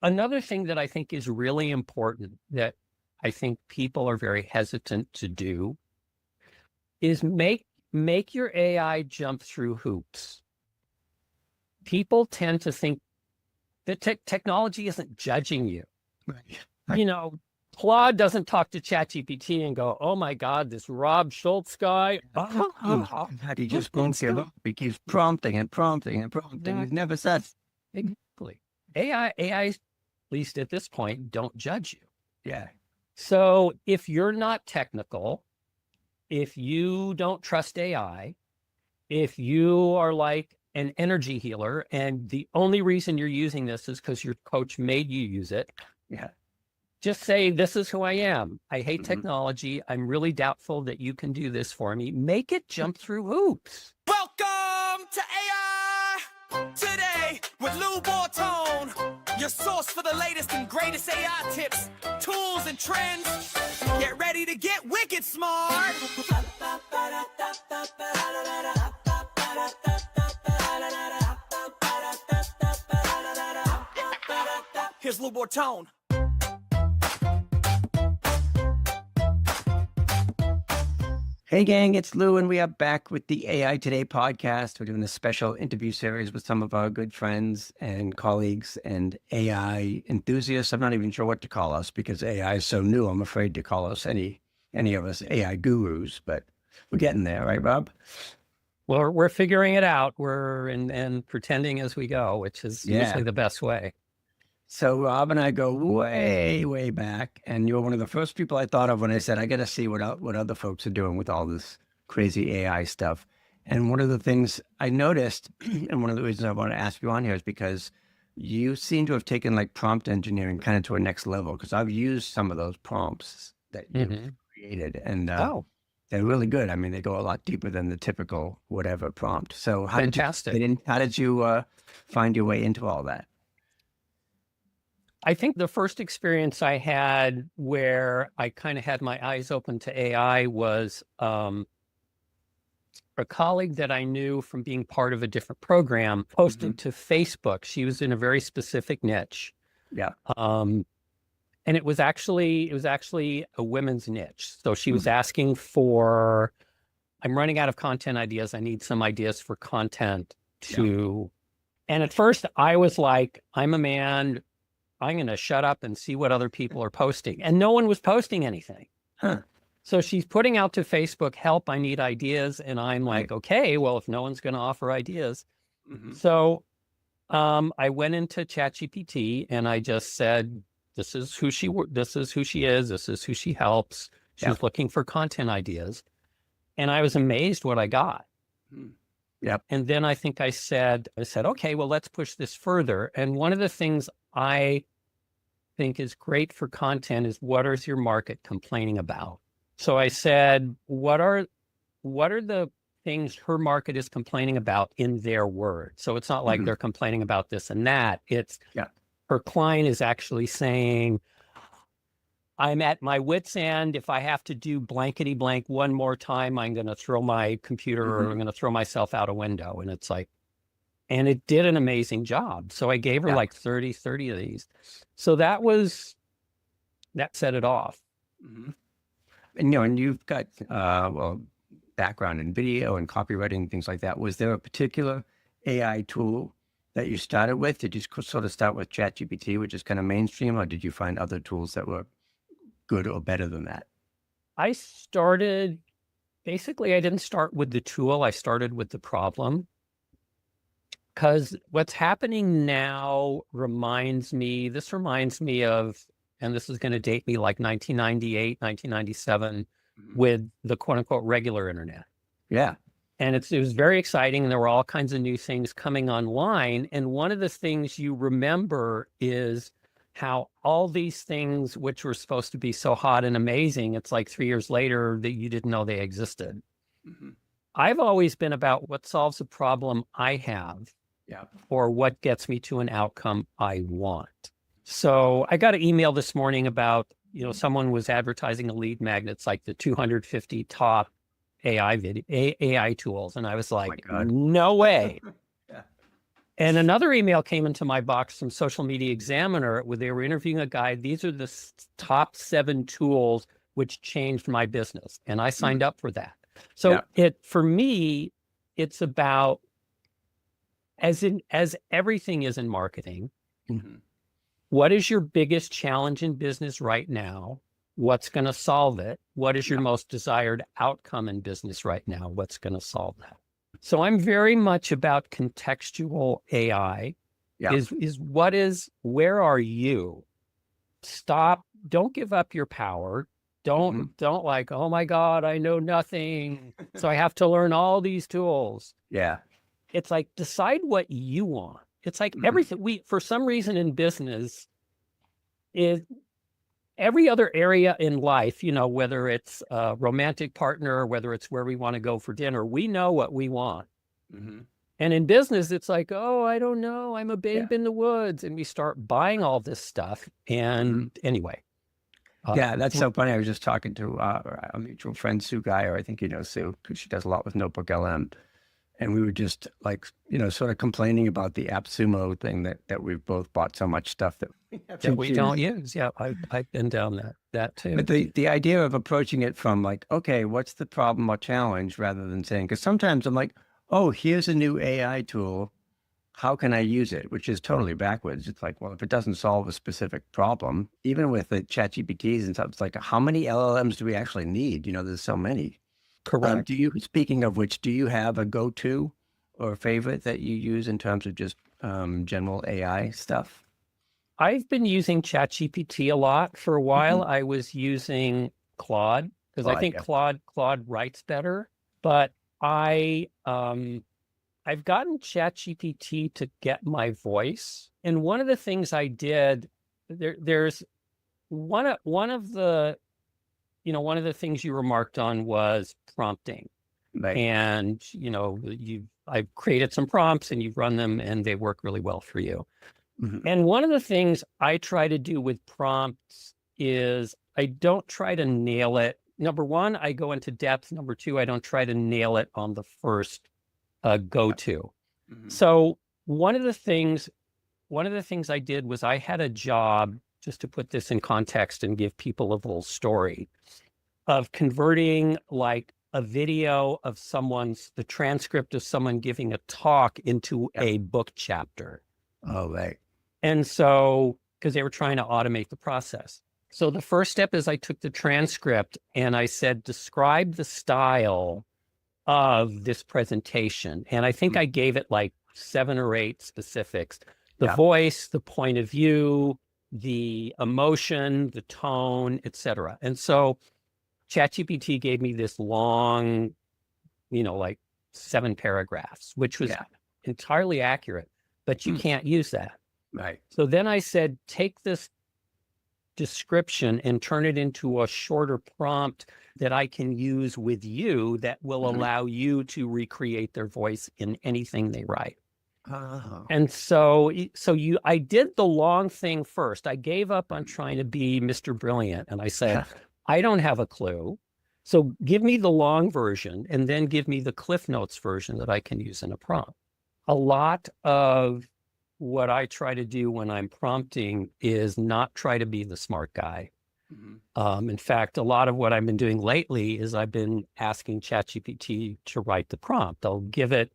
another thing that I think is really important that I think people are very hesitant to do is make your AI jump through hoops. People tend to think that technology isn't judging you. Right. Claude doesn't talk to ChatGPT and go, "Oh my God, this Rob Schultz guy." He just won't give up. He keeps prompting and prompting and prompting. He never says. Exactly. AI, at least at this point, don't judge you. Yeah. So if you're not technical, if you don't trust AI, if you are like an energy healer and the only reason you're using this is because your coach made you use it, Yeah. just say, "This is who I am. I hate technology. I'm really doubtful that you can do this for me." Make it jump through hoops. Welcome to AI Today with Lou Bortone, your source for the latest and greatest AI tips, tools, and trends. Get ready to get wicked smart. Here's Lou Bortone. Hey gang, it's Lou, and we are back with the AI Today podcast. We're doing a special interview series with some of our good friends and colleagues and AI enthusiasts. I'm not even sure what to call us because AI is so new. I'm afraid to call us any of us AI gurus, but we're getting there, right, Rob? Well, we're figuring it out. We're and pretending as we go, which is usually the best way. So Rob and I go way, way back, and you're one of the first people I thought of when I said, I got to see what other folks are doing with all this crazy AI stuff. And one of the things I noticed, and one of the reasons I want to ask you on here is because you seem to have taken like prompt engineering kind of to a next level, because I've used some of those prompts that you've created, and they're really good. I mean, they go a lot deeper than the typical whatever prompt. So how did you find your way into all that? I think the first experience I had where I kind of had my eyes open to AI was a colleague that I knew from being part of a different program posted to Facebook. She was in a very specific niche. Yeah. And it was actually a women's niche. So she was asking for, "I'm running out of content ideas. I need some ideas for content to," and at first I was like, "I'm a man. I'm going to shut up and see what other people are posting." And no one was posting anything. So she's putting out to Facebook, "Help, I need ideas." And I'm like, okay, well, if no one's going to offer ideas. So I went into ChatGPT and I just said, this is who she is. This is who she helps. She's looking for content ideas. And I was amazed what I got. Yep. And then I think I said, okay, well, let's push this further. And one of the things I think is great for content is, what is your market complaining about? So I said, what are the things her market is complaining about in their words? So it's not like they're complaining about this and that. It's her client is actually saying, "I'm at my wit's end. If I have to do blankety blank one more time, I'm going to throw my computer or I'm going to throw myself out a window." And it's like, and it did an amazing job. So I gave her like 30 of these. So that set it off. And you've got, background in video and copywriting, things like that. Was there a particular AI tool that you started with? Did you sort of start with ChatGPT, which is kind of mainstream, or did you find other tools that were good or better than that? I didn't start with the tool. I started with the problem, because what's happening now reminds me of, and this is going to date me like 1998, 1997 with the quote unquote regular internet. Yeah. And it was very exciting. And there were all kinds of new things coming online. And one of the things you remember is how all these things, which were supposed to be so hot and amazing, it's like 3 years later that you didn't know they existed. I've always been about what solves a problem I have, or what gets me to an outcome I want. So I got an email this morning about, someone was advertising a lead magnet. It's like the 250 top AI tools. And I was like, no way. And another email came into my box from Social Media Examiner where they were interviewing a guy. These are the top 7 tools which changed my business. And I signed up for that. So for me, it's about, as everything is in marketing, what is your biggest challenge in business right now? What's going to solve it? What is your most desired outcome in business right now? What's going to solve that? So I'm very much about contextual AI. Where are you? Stop. Don't give up your power. Don't like, oh my God, I know nothing. So I have to learn all these tools. Yeah. It's like, decide what you want. It's like everything for some reason in business is every other area in life, whether it's a romantic partner, whether it's where we want to go for dinner, we know what we want. And in business, it's like, oh, I don't know. I'm a babe in the woods. And we start buying all this stuff. And anyway. That's so funny. I was just talking to a mutual friend, Sue Geyer. I think you know Sue, because she does a lot with Notebook LM. And we were just like, sort of complaining about the AppSumo thing that we've both bought so much stuff that we don't use. Yeah, I've been down that too. But the idea of approaching it from like, okay, what's the problem or challenge, rather than saying, because sometimes I'm like, oh, here's a new AI tool. How can I use it? Which is totally backwards. It's like, well, if it doesn't solve a specific problem, even with the ChatGPTs and stuff, it's like, how many LLMs do we actually need? There's so many. Correct. Speaking of which, do you have a go-to or a favorite that you use in terms of just general AI stuff? I've been using ChatGPT a lot. For a while, I was using Claude because I think Claude writes better. But I've gotten ChatGPT to get my voice. And one of the things I did, there's one of the things you remarked on was prompting. Right. And, I've created some prompts and you've run them and they work really well for you. And one of the things I try to do with prompts is I don't try to nail it. Number one, I go into depth. Number two, I don't try to nail it on the first go-to. So one of the things I did was I had a job, just to put this in context and give people a little story, of converting like a video of the transcript of someone giving a talk into a book chapter. Oh, right. And so, because they were trying to automate the process. So the first step is I took the transcript and I said, describe the style of this presentation. And I think I gave it like 7 or 8 specifics: the voice, the point of view, the emotion, the tone, etc. And so ChatGPT gave me this long, like 7 paragraphs, which was entirely accurate, but you can't use that. Right. So then I said, take this description and turn it into a shorter prompt that I can use with you that will allow you to recreate their voice in anything they write. And so I did the long thing first. I gave up on trying to be Mr. Brilliant. And I said, I don't have a clue. So give me the long version and then give me the Cliff Notes version that I can use in a prompt. A lot of what I try to do when I'm prompting is not try to be the smart guy. In fact, a lot of what I've been doing lately is I've been asking ChatGPT to write the prompt. I'll give it,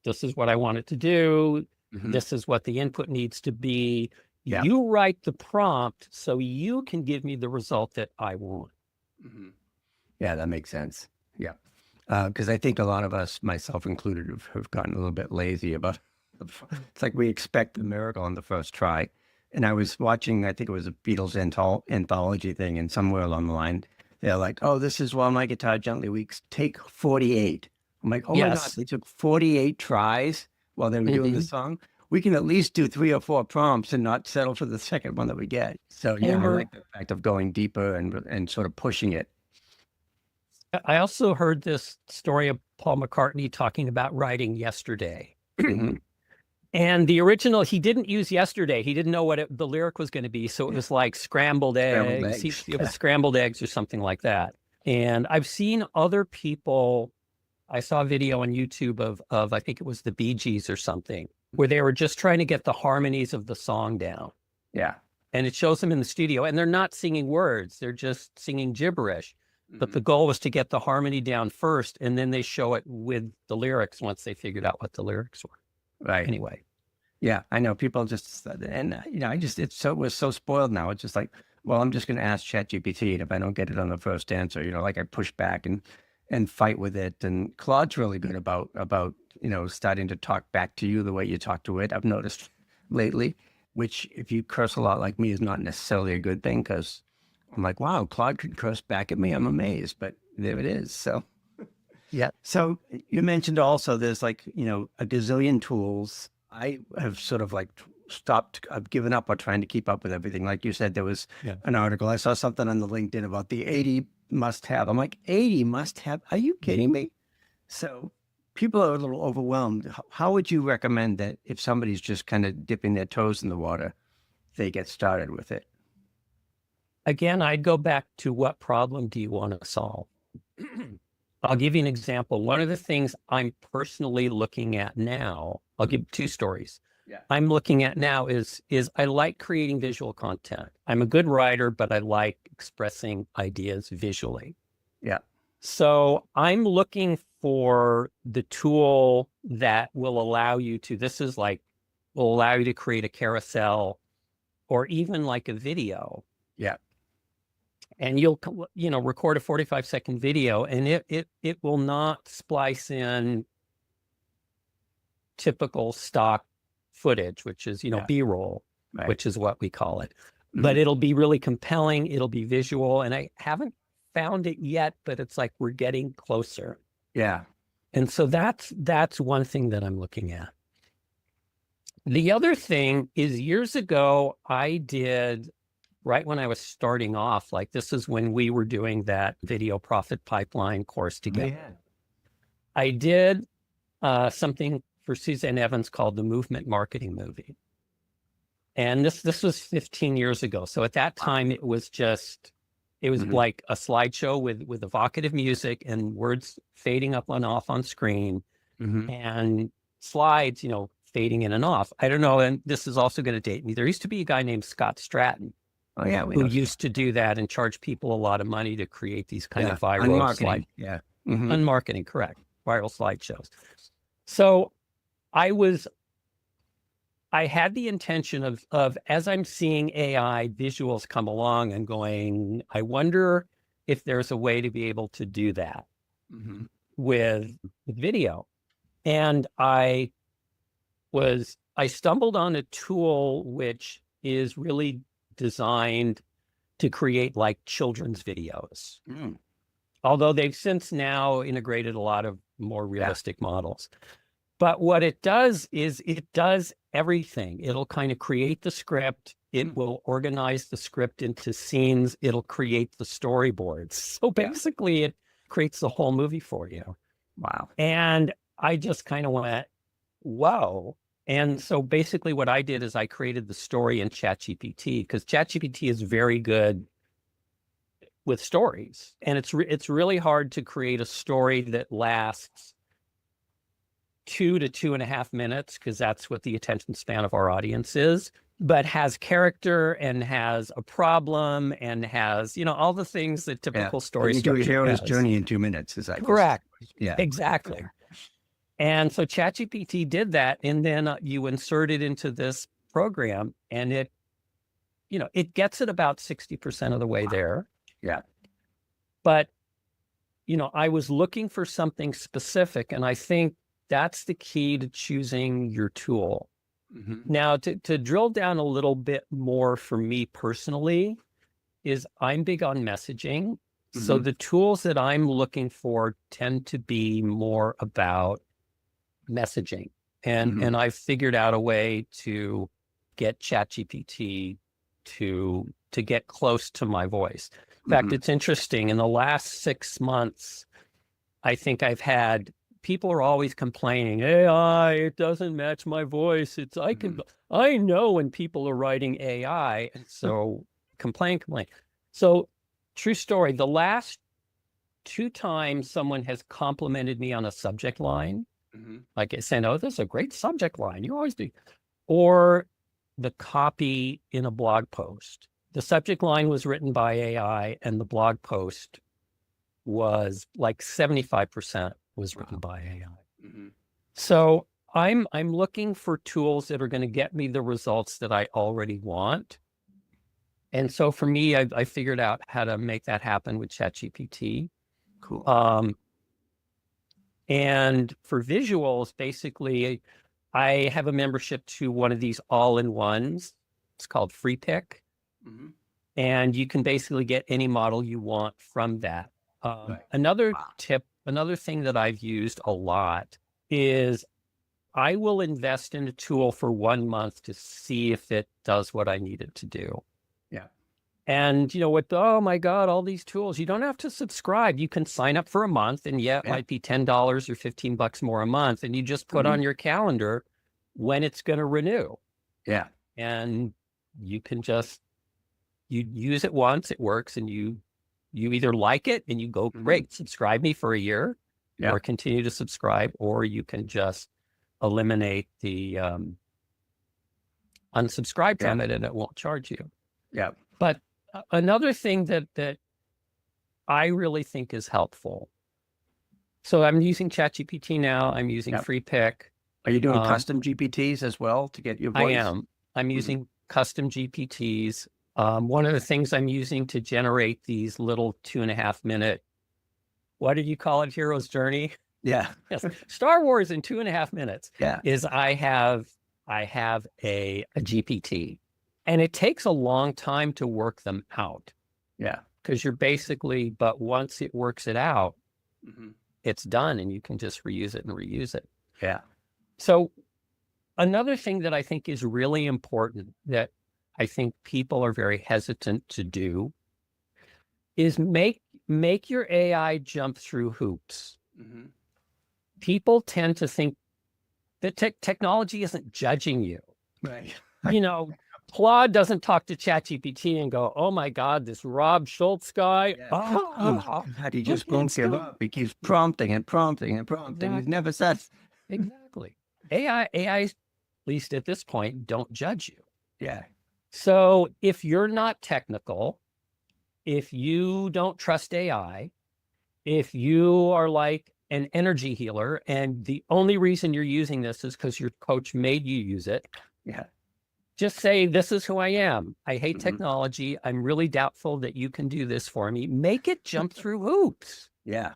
this is what I want it to do. This is what the input needs to be. You write the prompt so you can give me the result that I want. Yeah, that makes sense. Yeah. Because I think a lot of us, myself included, have gotten a little bit lazy about it's like we expect the miracle on the first try. And I was watching, I think it was a Beatles anthology thing, and somewhere along the line, they're like, oh, this is While My Guitar Gently Weeps, take 48. I'm like, oh my God, they took 48 tries while they were doing the song. We can at least do 3 or 4 prompts and not settle for the second one that we get. So yeah, I like the fact of going deeper and sort of pushing it. I also heard this story of Paul McCartney talking about writing Yesterday. And the original, he didn't use Yesterday. He didn't know what the lyric was going to be. So it was like scrambled eggs. It was scrambled eggs or something like that. And I've seen other people I saw a video on YouTube of I think it was the Bee Gees or something, where they were just trying to get the harmonies of the song down. Yeah. And it shows them in the studio, and they're not singing words, they're just singing gibberish. But the goal was to get the harmony down first, and then they show it with the lyrics once they figured out what the lyrics were. Right. Anyway. Yeah, I know people just, and we're so spoiled now. It's just like, well, I'm just going to ask ChatGPT, and if I don't get it on the first answer, like I push back and fight with it. And Claude's really good about starting to talk back to you the way you talk to it. I've noticed lately, which if you curse a lot like me is not necessarily a good thing, because I'm like, wow, Claude could curse back at me. I'm amazed, but there it is. So yeah. So you mentioned also there's like a gazillion tools. I have sort of like stopped, I've given up on trying to keep up with everything. Like you said, there was an article. I saw something on the LinkedIn about the 80 must have. I'm like, 80 must have? Are you kidding me? So people are a little overwhelmed. How would you recommend that if somebody's just kind of dipping their toes in the water, they get started with it? Again, I'd go back to what problem do you want to solve? I'll give you an example. One of the things I'm personally looking at now, I'll give 2 stories. Yeah. I'm looking at now is I like creating visual content. I'm a good writer, but I like expressing ideas visually. Yeah. So I'm looking for the tool that will allow you to, will allow you to create a carousel or even like a video. Yeah. And you'll, record a 45-second video, and it will not splice in typical stock footage, which is, B-roll, right, which is what we call it. But it'll be really compelling. It'll be visual. And I haven't found it yet, but it's like we're getting closer. Yeah. And so that's one thing that I'm looking at. The other thing is years ago, I did, right when I was starting off, like this is when we were doing that video profit pipeline course together. Yeah. I did something for Suzanne Evans called the Movement Marketing Movie. And this was 15 years ago. So at that time, it was like a slideshow with evocative music and words fading up and off on screen and slides, fading in and off. I don't know. And this is also going to date me. There used to be a guy named Scott Stratton. Oh, yeah. Who used to do that and charge people a lot of money to create these kind of viral slide. Yeah. Unmarketing, correct. Viral slideshows. So I had the intention of as I'm seeing AI visuals come along and going, I wonder if there's a way to be able to do that with video. And I stumbled on a tool which is really designed to create like children's videos. Although they've since now integrated a lot of more realistic models. But what it does is it does everything. It'll kind of create the script. It will organize the script into scenes. It'll create the storyboards. So basically it creates the whole movie for you. Wow. And I just kind of went, whoa. And so basically what I did is I created the story in ChatGPT, because ChatGPT is very good with stories. And it's really hard to create a story that lasts 2 to 2.5 minutes, because that's what the attention span of our audience is, but has character and has a problem and has, all the things that typical story you do your structure hero's has. journey in 2 minutes. Is that correct? Yeah, exactly. And so ChatGPT did that, and then you insert it into this program, and it gets it about 60% of the way there. Yeah. But, I was looking for something specific, and I think that's the key to choosing your tool. Now, to drill down a little bit more for me personally, is I'm big on messaging. So the tools that I'm looking for tend to be more about messaging. And I've figured out a way to get ChatGPT to get close to my voice. In fact, it's interesting. In the last 6 months, I think I've had people are always complaining, AI, it doesn't match my voice. I know when people are writing AI, and so complain. So true story, the last 2 times someone has complimented me on a subject line, Mm-hmm. like it's saying, "Oh, this is a great subject line. You always do," or the copy in a blog post. The subject line was written by AI, and the blog post was like 75% was written by AI. Mm-hmm. So I'm looking for tools that are going to get me the results that I already want. And so for me, I figured out how to make that happen with ChatGPT. Cool. And for visuals, basically, I have a membership to one of these all-in-ones. It's called Free Pick. Mm-hmm. And you can basically get any model you want from that. Right. Another Wow. tip, another thing that I've used a lot is I will invest in a tool for 1 month to see if it does what I need it to do. Yeah. And, you know, with, oh my God, all these tools, you don't have to subscribe. You can sign up for a month, and it Yeah. might be $10 or $15 more a month. And you just put on your calendar when it's going to renew. Yeah. And you can just, you use it once, it works, and you either like it and you go, great, subscribe me for a year, Yeah. or continue to subscribe, or you can just eliminate the unsubscribe from it and it won't charge you. Yeah. But another thing that I really think is helpful. So I'm using ChatGPT now. I'm using Free Pick. Are you doing custom GPTs as well to get your voice? I am. I'm using custom GPTs. One of the things I'm using to generate these little 2.5 minute, what did you call it, Hero's Journey? Yeah. Yes. Star Wars in 2.5 minutes. Yeah. Is I have a GPT, and it takes a long time to work them out. Yeah. Because you're basically, but once it works it out, it's done, and you can just reuse it and reuse it. Yeah. So another thing that I think is really important that I think people are very hesitant to do is make your AI jump through hoops. People tend to think that technology isn't judging you. Right. You know, Claude doesn't talk to ChatGPT and go, "Oh my God, this Rob Schultz guy." How do you just won't give up? He keeps prompting and prompting and prompting. He's never says. Exactly. AI, at least at this point, don't judge you. Yeah. So if you're not technical, if you don't trust AI, if you are like an energy healer and the only reason you're using this is because your coach made you use it, just say, "This is who I am. I hate technology. I'm really doubtful that you can do this for me." Make it jump through hoops. Yeah.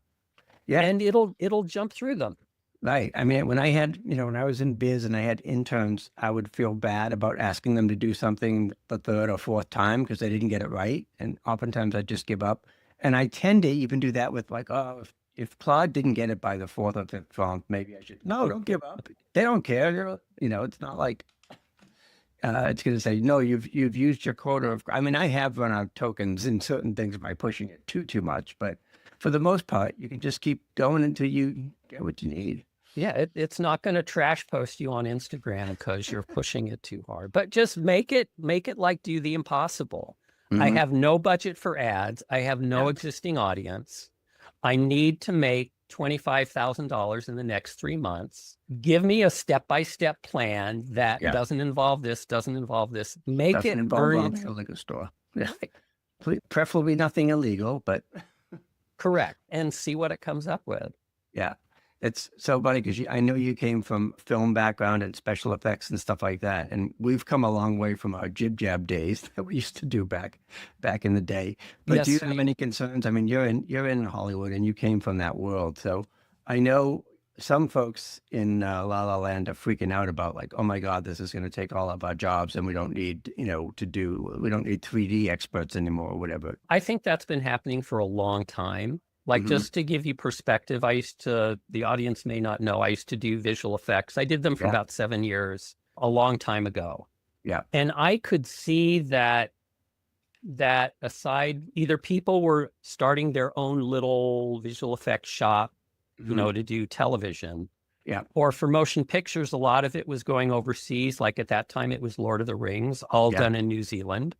Yeah. And it'll jump through them. Right. I mean, when I was in biz and I had interns, I would feel bad about asking them to do something the third or fourth time because they didn't get it right. And oftentimes I'd just give up. And I tend to even do that with like, oh, if Claude didn't get it by the fourth or fifth round, maybe I should. No, don't give up. They don't care. It's not like it's going to say, no, you've used your quota of. I mean, I have run out tokens in certain things by pushing it too much, but for the most part, you can just keep going until you get what you need. Yeah, it's not going to trash post you on Instagram because you're pushing it too hard. But just make it like do the impossible. I have no budget for ads. I have no existing audience. I need to make $25,000 in the next 3 months. Give me a step-by-step plan that doesn't involve this, doesn't involve this. Make doesn't it involve a liquor store. Yeah. Preferably nothing illegal, but correct. And see what it comes up with. Yeah. It's so funny because I know you came from film background and special effects and stuff like that. And we've come a long way from our jib jab days that we used to do back in the day. But do you have any concerns? I mean, you're in Hollywood and you came from that world. So I know some folks in La La Land are freaking out about like, oh my God, this is going to take all of our jobs and we don't need, we don't need 3D experts anymore or whatever. I think that's been happening for a long time. Like, just to give you perspective, the audience may not know, I used to do visual effects. I did them for about 7 years, a long time ago. Yeah. And I could see that aside, either people were starting their own little visual effects shop, to do television. Yeah. Or for motion pictures, a lot of it was going overseas. Like at that time, it was Lord of the Rings, all done in New Zealand.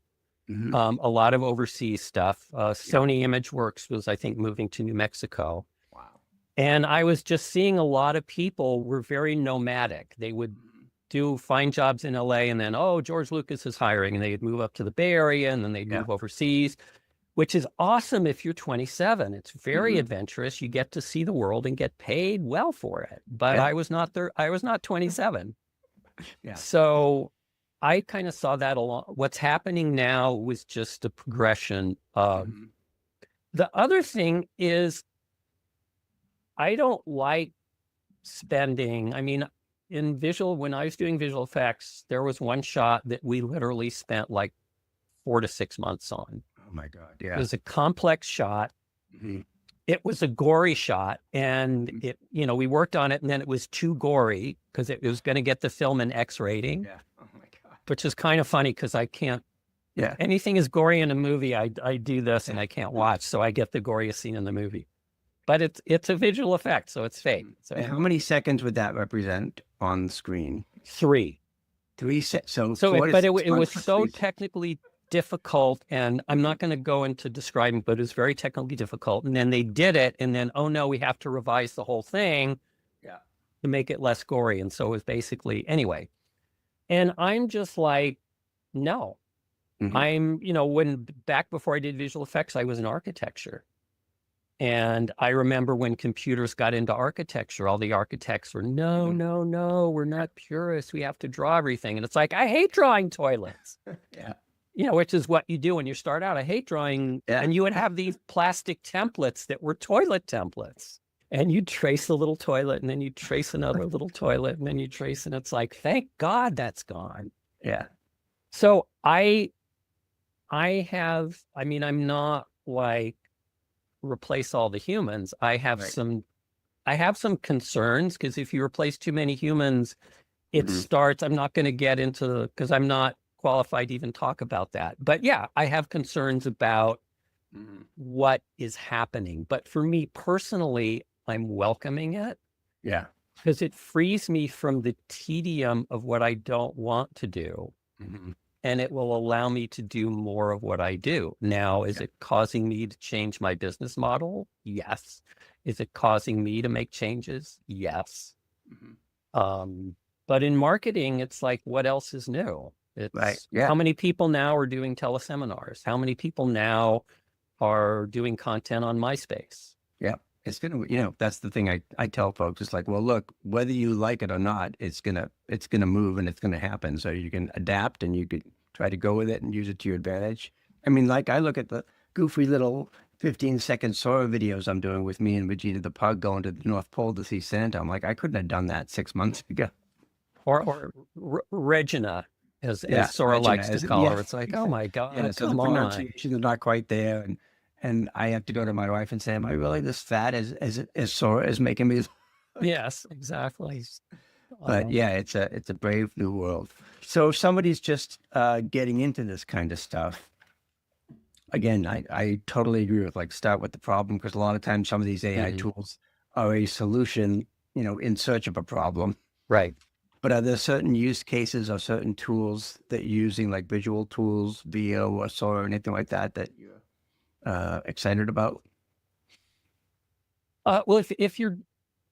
a lot of overseas stuff. Sony ImageWorks was, I think, moving to New Mexico. Wow. And I was just seeing a lot of people were very nomadic. They would find jobs in LA and then, oh, George Lucas is hiring, and they'd move up to the Bay Area and then they'd move overseas, which is awesome if you're 27. It's very adventurous. You get to see the world and get paid well for it. But I was not there. I was not 27. So I kind of saw that along. What's happening now was just a progression of the other thing is I don't like spending. I mean, when I was doing visual effects, there was one shot that we literally spent like 4 to 6 months on. Oh my God. Yeah. It was a complex shot. It was a gory shot, and we worked on it, and then it was too gory because it was going to get the film an X rating. Yeah. Oh my God. Which is kind of funny because I can't. Yeah. Anything is gory in a movie, I do this and I can't watch, so I get the goriest scene in the movie. But it's a visual effect, so it's fake. So and how many seconds would that represent on the screen? 3. 3 seconds. But it was so technically difficult, and I'm not going to go into describing, but it was very technically difficult. And then they did it, and then, oh no, we have to revise the whole thing to make it less gory. And so it was basically, anyway. And I'm just like, no. I'm, back before I did visual effects, I was in architecture. And I remember when computers got into architecture, all the architects were, no, we're not purists. We have to draw everything. And it's like, I hate drawing toilets. Which is what you do when you start out. I hate drawing. And you would have these plastic templates that were toilet templates. And you'd trace a little toilet, and then you'd trace another little toilet, and then you trace, and it's like, thank God that's gone. Yeah. So I'm not like replace all the humans. I have some concerns, because if you replace too many humans, it starts, I'm not going to get into, because I'm not qualified to even talk about that. But yeah, I have concerns about what is happening. But for me personally, I'm welcoming it. Yeah. Because it frees me from the tedium of what I don't want to do. And it will allow me to do more of what I do. Now, is it causing me to change my business model? Yes. Is it causing me to make changes? Yes. But in marketing, it's like, what else is new? It's how many people now are doing teleseminars? How many people now are doing content on MySpace? Yeah. It's going to, that's the thing I tell folks. It's like, well, look, whether you like it or not, it's going to move and it's going to happen. So you can adapt and you could try to go with it and use it to your advantage. I mean, like I look at the goofy little 15-second Sora videos I'm doing with me and Vegeta the Pug going to the North Pole to see Santa. I'm like, I couldn't have done that 6 months ago. Or Regina, as Sora likes to call her. It's like, oh my God, so the pronunciation is not quite there. And I have to go to my wife and say, am I really this fat as Sora is making me? Yes, exactly. But yeah, it's a brave new world. So if somebody's just getting into this kind of stuff, again, I totally agree with start with the problem, because a lot of times some of these AI tools are a solution, in search of a problem. Right. But are there certain use cases or certain tools that you're using, like visual tools, VO or Sora or anything like that you're excited about? Well,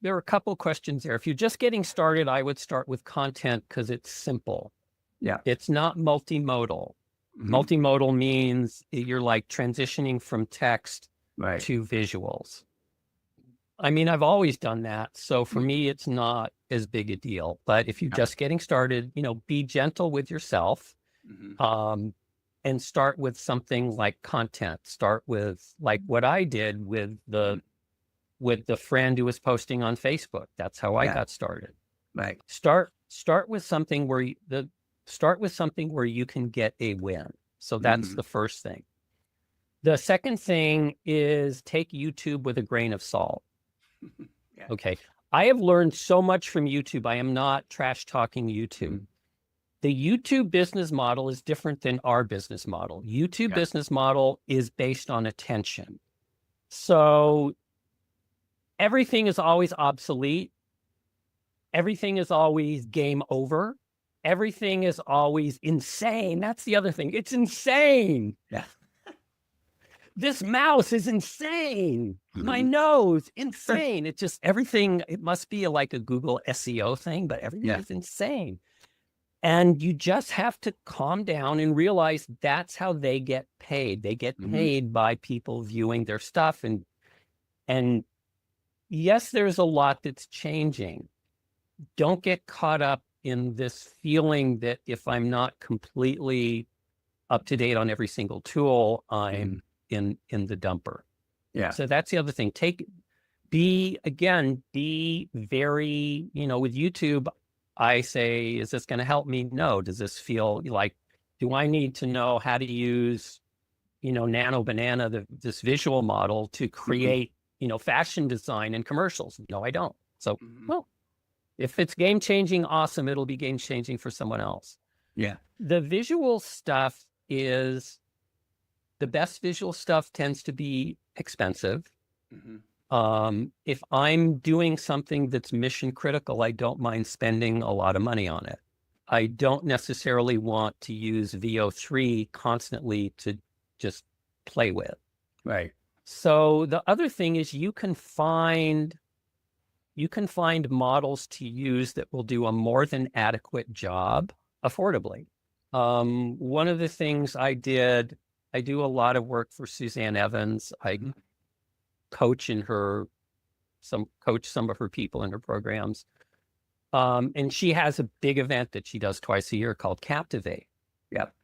there are a couple questions there. If you're just getting started, I would start with content because it's simple. Yeah. It's not multimodal. Multimodal means you're like transitioning from text to visuals. I mean, I've always done that. So for me, it's not as big a deal. But if you're just getting started, be gentle with yourself. And start with something like content. Start with like what I did with the friend who was posting on Facebook. That's how I got started. Right. Start with something where you can get a win. So that's the first thing. The second thing is take YouTube with a grain of salt. Okay. I have learned so much from YouTube. I am not trash talking YouTube. The YouTube business model is different than our business model. YouTube business model is based on attention. So everything is always obsolete. Everything is always game over. everything is always insane. That's the other thing. It's insane. Yeah. This mouse is insane. My nose, insane. It's just everything. It must be like a Google SEO thing, but everything is insane. And you just have to calm down and realize that's how they get paid. They get paid by people viewing their stuff. And yes, there's a lot that's changing. Don't get caught up in this feeling that if I'm not completely up to date on every single tool, I'm in the dumper. Yeah. So that's the other thing. Be very, with YouTube, I say, is this going to help me? No. Does this feel like, do I need to know how to use, Nano Banana, this visual model to create, fashion design and commercials? No, I don't. So, well, if it's game changing, awesome. It'll be game changing for someone else. Yeah. The visual stuff the best visual stuff tends to be expensive. If I'm doing something that's mission critical, I don't mind spending a lot of money on it. I don't necessarily want to use VO3 constantly to just play with. Right. So the other thing is you can find models to use that will do a more than adequate job affordably. One of the things I do a lot of work for Suzanne Evans. I coach some of her people in her programs. And she has a big event that she does twice a year called Captivate. Yep.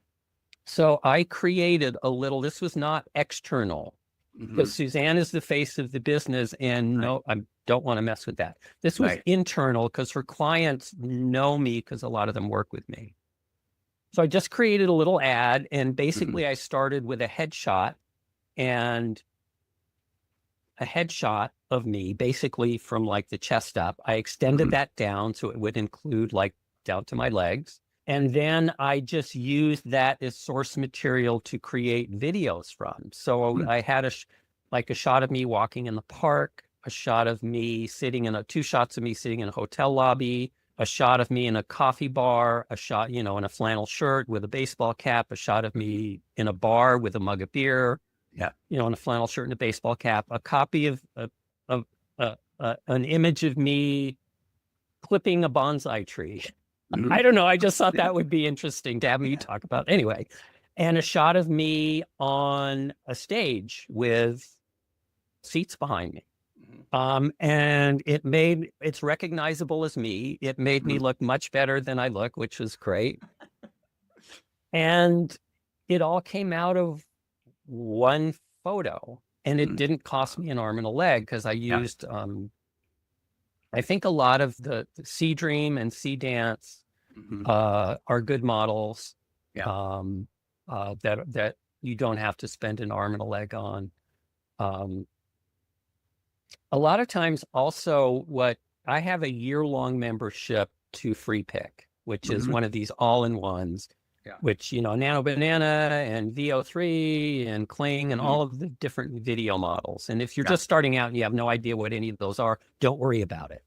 So I created this was not external, because Suzanne is the face of the business, and no, I don't want to mess with that. This was internal because her clients know me because a lot of them work with me. So I just created a little ad, and basically I started with a headshot of me, basically from like the chest up. I extended that down so it would include like down to my legs. And then I just used that as source material to create videos from. So I had a shot of me walking in the park, a shot of me two shots of me sitting in a hotel lobby, a shot of me in a coffee bar, a shot, in a flannel shirt with a baseball cap, a shot of me in a bar with a mug of beer, in a flannel shirt and a baseball cap, a copy of an image of me clipping a bonsai tree. I don't know. I just thought that would be interesting to have me talk about. Anyway, and a shot of me on a stage with seats behind me. And it's recognizable as me. It made me look much better than I look, which was great. And it all came out of one photo, and it didn't cost me an arm and a leg, because I used, I think a lot of the C Dream and C Dance are good models that you don't have to spend an arm and a leg on. A lot of times also I have a year-long membership to Free Pick, which is one of these all-in-ones, which, Nano Banana and VO3 and Kling and all of the different video models. And if you're just starting out and you have no idea what any of those are, don't worry about it,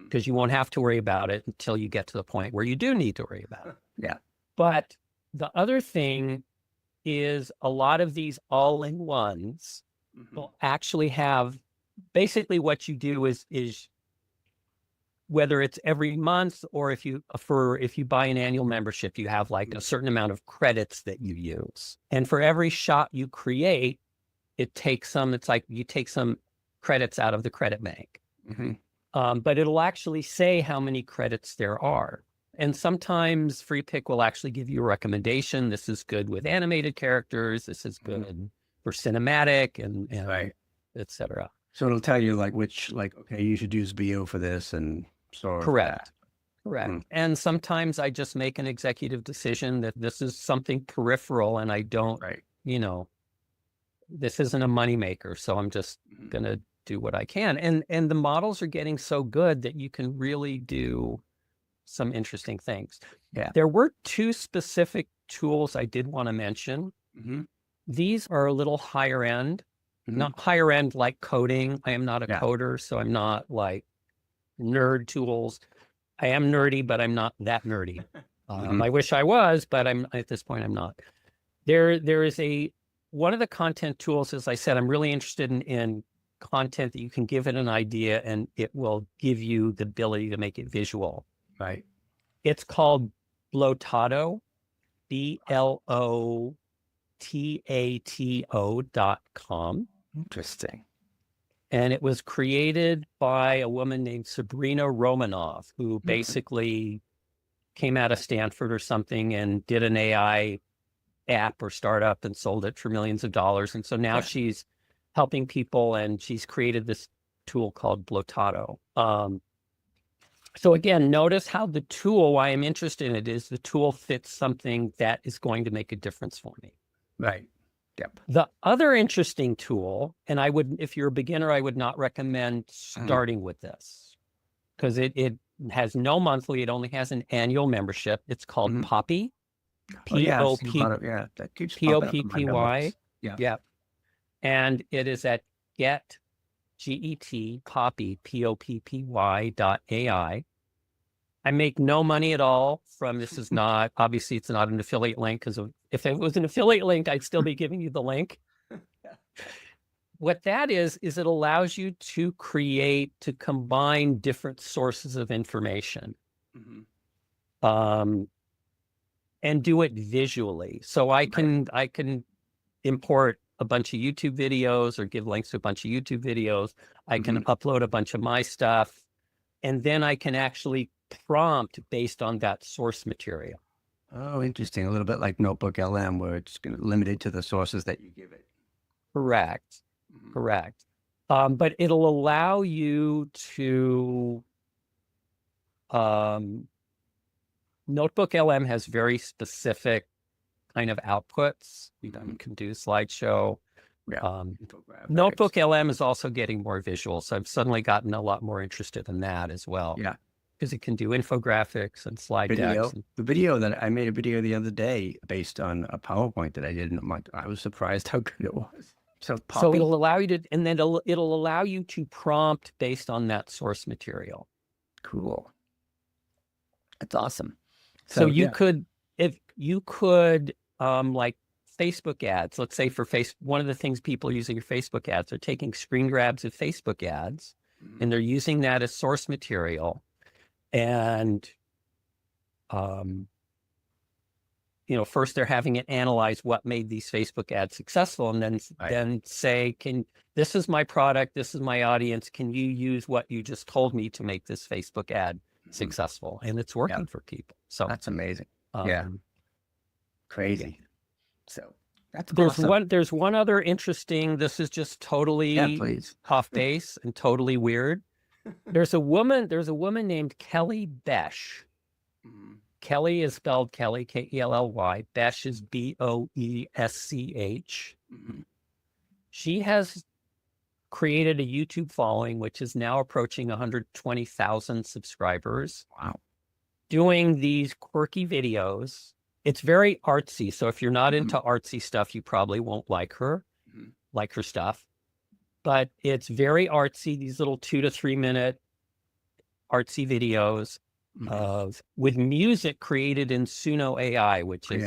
because you won't have to worry about it until you get to the point where you do need to worry about it. Yeah. But the other thing is a lot of these all-in-ones will actually have, basically what you do is whether it's every month or if you buy an annual membership, you have like a certain amount of credits that you use. And for every shot you create, it's like you take some credits out of the credit bank. But it'll actually say how many credits there are. And sometimes Free Pick will actually give you a recommendation. This is good with animated characters. This is good for cinematic and et cetera. So it'll tell you okay, you should use VO for this, and so correct. And sometimes I just make an executive decision that this is something peripheral, and I don't, this isn't a moneymaker, so I'm just gonna do what I can. And the models are getting so good that you can really do some interesting things. There were two specific tools I did want to mention. These are a little higher end. Not higher end like coding. I am not a coder, so I'm not like nerd tools. I am nerdy, but I'm not that nerdy. I wish I was, but at this point, I'm not. There is one of the content tools, as I said, I'm really interested in content that you can give it an idea and it will give you the ability to make it visual. Right. It's called Blotato, BLOTATO.com. Interesting. And it was created by a woman named Sabrina Romanoff, who basically came out of Stanford or something and did an AI app or startup and sold it for millions of dollars. And so now she's helping people, and she's created this tool called Blotato. So again, notice how the tool, why I'm interested in it, is the tool fits something that is going to make a difference for me. Right. Yep. The other interesting tool, and I would, if you're a beginner, I would not recommend starting with this because it has no monthly. It only has an annual membership. It's called Poppy. That keeps Poppy. Yeah. Yeah. And it is at Poppy, POPPY.ai. I make no money at all from this. Is not, obviously it's not an affiliate link, because if it was an affiliate link, I'd still be giving you the link. What that is it allows you to combine different sources of information. And do it visually. So I can import a bunch of YouTube videos or give links to a bunch of YouTube videos. I can upload a bunch of my stuff, and then I can actually prompt based on that source material. Oh, interesting. A little bit like Notebook LM, where it's limited to the sources that you give it. Correct. Correct. But it'll allow you to, Notebook LM has very specific kind of outputs. You can do slideshow. Notebook LM is also getting more visual. So I've suddenly gotten a lot more interested in that as well. Yeah. Because it can do infographics and slide decks. The video that I made a video the other day based on a PowerPoint that I did. I was surprised how good it was. So it'll allow you to, and then it'll allow you to prompt based on that source material. Cool. That's awesome. So you could, if you could, like Facebook ads, let's say for one of the things people using your Facebook ads are taking screen grabs of Facebook ads, and they're using that as source material. And, first they're having it analyze what made these Facebook ads successful, and then say, this is my product, this is my audience. Can you use what you just told me to make this Facebook ad successful? And it's working for people. So that's amazing. Crazy. So that's awesome. There's one other interesting, this is just totally off base and totally weird. There's a woman named Kelly Besh. Kelly is spelled Kelly, Kelly. Besh is Boesch. She has created a YouTube following, which is now approaching 120,000 subscribers. Wow. Doing these quirky videos. It's very artsy. So if you're not into artsy stuff, you probably won't like her stuff. But it's very artsy, these little 2 to 3 minute artsy videos with music created in Suno AI, which is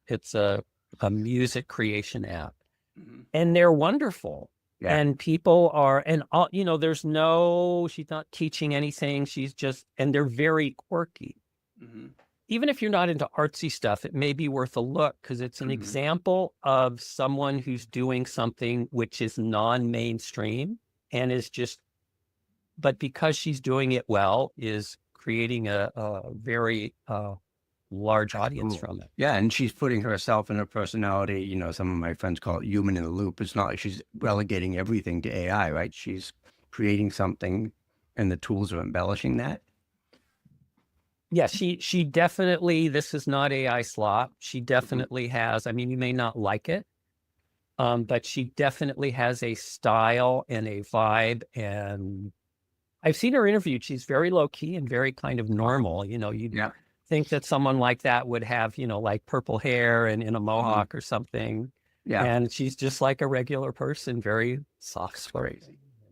it's a music creation app. And they're wonderful. Yeah. And people are, and all, she's not teaching anything. And they're very quirky. Even if you're not into artsy stuff, it may be worth a look, because it's an example of someone who's doing something which is non-mainstream and but because she's doing it well, is creating a very large audience from it. Yeah, and she's putting herself and her personality, some of my friends call it human in the loop. It's not like she's relegating everything to AI, right? She's creating something and the tools are embellishing that. Yeah, she definitely, this is not AI slop. She definitely has, you may not like it, but she definitely has a style and a vibe. And I've seen her interviewed. She's very low key and very kind of normal. You'd think that someone like that would have, like purple hair and in a mohawk or something. Yeah. And she's just like a regular person, very soft spoken.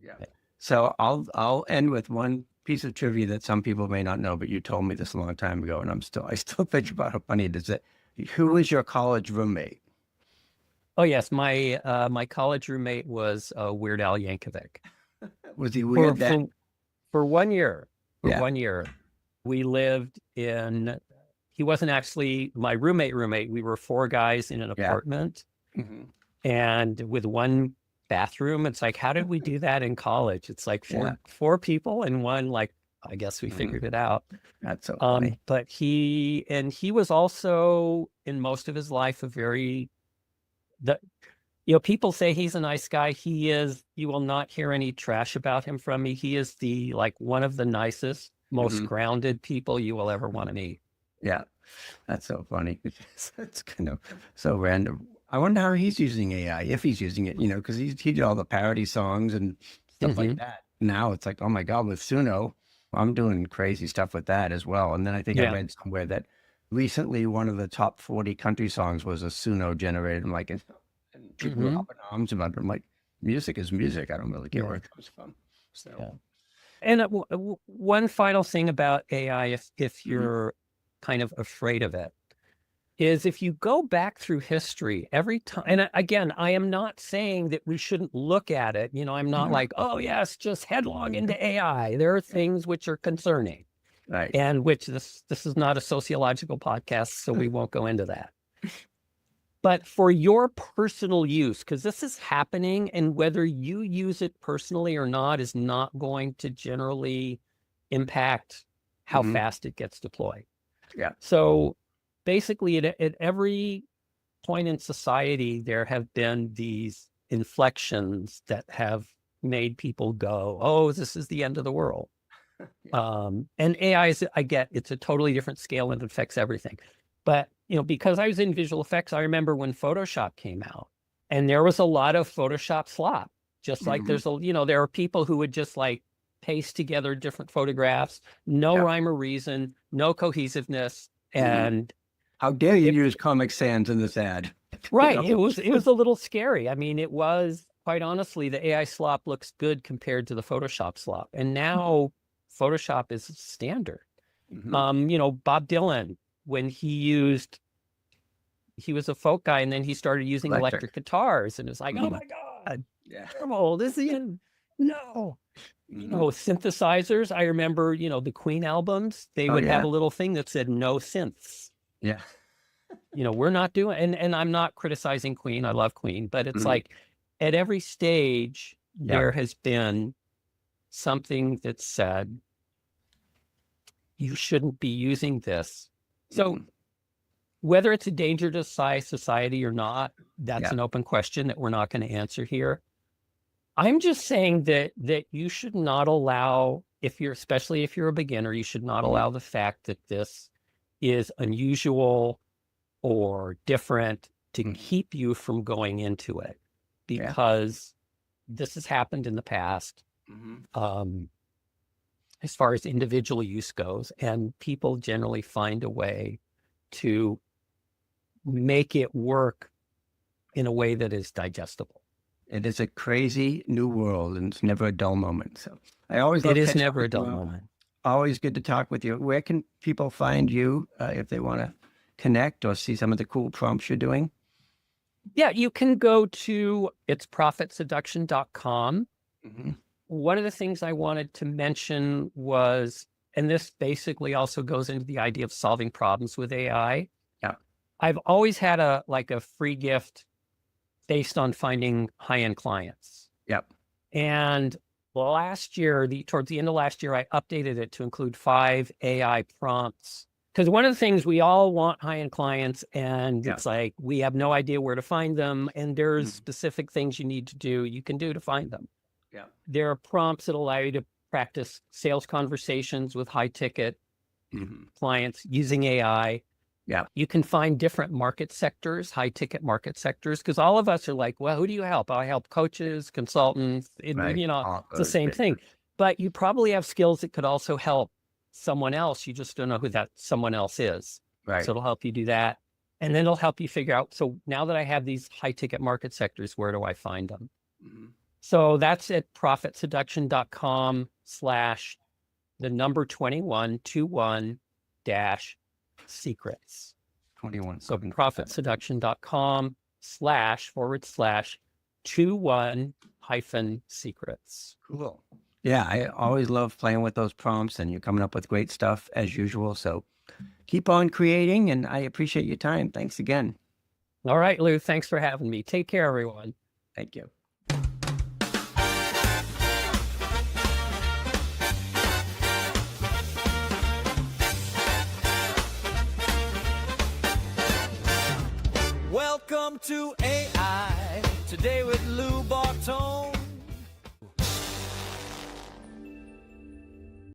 Yeah. So I'll end with one piece of trivia that some people may not know, but you told me this a long time ago, and I still think about how funny it is. That who was your college roommate? Oh yes, my college roommate was Weird Al Yankovic. Was he For, weird? for 1 year. For Yeah. 1 year, we lived in. He wasn't actually my roommate. We were four guys in an apartment, Mhm. and with one bathroom. It's like, how did we do that in college? It's like four people in one. Like, I guess we figured it out. That's so funny. But he was also in most of his life people say he's a nice guy. He is. You will not hear any trash about him from me. He is one of the nicest, most grounded people you will ever want to meet. Yeah, that's so funny. It's kind of so random. I wonder how he's using AI, if he's using it, because he did all the parody songs and stuff like that. Now it's like, oh my God, with Suno, I'm doing crazy stuff with that as well. And then I think I read somewhere that recently one of the top 40 country songs was a Suno generated. I'm like, and people were up in arms about it. I'm like, music is music. I don't really care where it comes from. So, And one final thing about AI, if you're kind of afraid of it, is if you go back through history every time, and again, I am not saying that we shouldn't look at it. I'm not like, oh yes, just headlong into AI. There are things which are concerning, right? And which this is not a sociological podcast, so we won't go into that. But for your personal use, because this is happening, and whether you use it personally or not is not going to generally impact how fast it gets deployed. Yeah. So basically, at every point in society, there have been these inflections that have made people go, oh, this is the end of the world. And AI it's a totally different scale and it affects everything. But, because I was in visual effects, I remember when Photoshop came out and there was a lot of Photoshop slop, just like there are people who would just paste together different photographs, no rhyme or reason, no cohesiveness. And how dare you use Comic Sans in this ad? Right. It was a little scary. I mean, it was, quite honestly, the AI slop looks good compared to the Photoshop slop. And now Photoshop is standard. Bob Dylan, when he was a folk guy, and then he started using electric guitars, and it's like, oh my God, terrible. This is no. Synthesizers. I remember, the Queen albums, they would have a little thing that said no synths. Yeah. We're not doing, and I'm not criticizing Queen. I love Queen, but it's like at every stage, there has been something that said, you shouldn't be using this. So whether it's a danger to society or not, that's an open question that we're not going to answer here. I'm just saying that you should not allow, especially if you're a beginner, you should not allow the fact that this is unusual or different to keep you from going into it, because this has happened in the past. As far as individual use goes, and people generally find a way to make it work in a way that is digestible. It is a crazy new world, and it's never a dull moment. So I always love it is never a dull moment. Always good to talk with you. Where can people find you if they want to connect or see some of the cool prompts you're doing? Yeah, you can go to itsprofitseduction.com. One of the things I wanted to mention was, and this basically also goes into the idea of solving problems with AI. Yeah. I've always had a free gift based on finding high-end clients. Yep. And last year, towards the end of last year, I updated it to include 5 AI prompts. Because one of the things, we all want high-end clients, and it's like, we have no idea where to find them. And there's specific things you need to do, you can do to find them. Yeah. There are prompts that allow you to practice sales conversations with high-ticket clients using AI. Yeah. You can find different market sectors, high-ticket market sectors, because all of us are like, well, who do you help? I help coaches, consultants, it's the same thing. But you probably have skills that could also help someone else. You just don't know who that someone else is. Right. So it'll help you do that. And then it'll help you figure out, so now that I have these high-ticket market sectors, where do I find them? So that's at profitseduction.com/ the number 21 dash secrets. 21. So profitseduction.com//21-secrets. Cool. Yeah, I always love playing with those prompts, and you're coming up with great stuff as usual. So keep on creating, and I appreciate your time. Thanks again. All right, Lou, thanks for having me. Take care, everyone. Thank you. Welcome to AI Today with Lou Bortone.